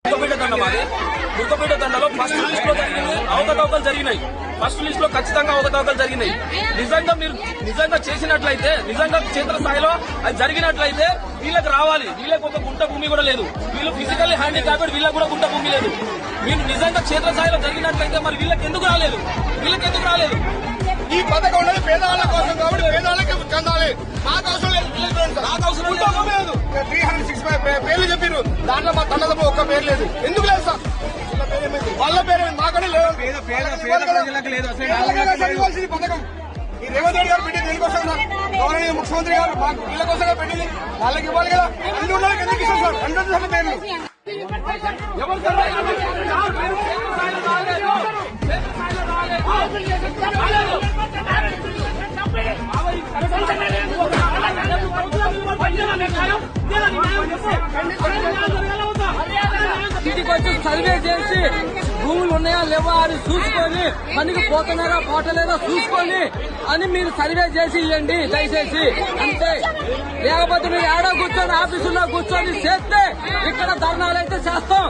దుర్గపేట దండలో first list లో జరిగింది అవకతవకలు జరిగినాయి. ఫస్ట్ లిస్ట్ లో ఖచ్చితంగా అవకతవకలు జరిగినాయి. నిజంగా మీరు నిజంగా చేసినట్లయితే, నిజంగా క్షేత్ర స్థాయిలో అది జరిగినట్లయితే వీళ్ళకి రావాలి. వీళ్ళకి ఒక గుంట భూమి కూడా లేదు. వీళ్ళు ఫిజికల్లీ హ్యాండిక్యాప్డ్, వీళ్ళకి కూడా గుంట భూమి లేదు. మీరు నిజంగా క్షేత్ర స్థాయిలో జరిగినట్లయితే మరి వీళ్ళకి ఎందుకు రాలేదు? ఈ పథకం ఉన్నది పేదవాళ్ళ కోసం కాబట్టి పేదవాళ్ళకి చెందాలి. మాకు అవసరం లేదు. నాకు అవసరం లేదు. 365 పేర్లు చెప్పారు. దాంట్లో మా తండ్రి ఒక్క పేరు లేదు. ఎందుకు లేదు సార్? వాళ్ళ పేరు మాకనే లేదు. పథకం ఈ రేవంత్ రెడ్డి గారు పెట్టింది ఎందుకోసం సార్? గవర్నమెంట్ ముఖ్యమంత్రి గారు మాకు వీళ్ళ కోసంగా పెట్టింది. వాళ్ళకి ఇవ్వాలి కదా. అన్ని ఉన్న ఎందుకు ఇస్తాం సార్? 100 పేర్లు ఇంటికి వచ్చి సర్వే చేసి భూములు ఉన్నాయా లేవా అని చూసుకొని మనకి పోతున్నారా పోటలేదా చూసుకొని అని మీరు సర్వే చేసి ఇవ్వండి దయచేసి. అంతే. లేకపోతే మీరు ఏడో కూర్చొని ఆఫీసులో కూర్చొని చేస్తే ఇక్కడ ధర్నాలు అయితే చేస్తాం.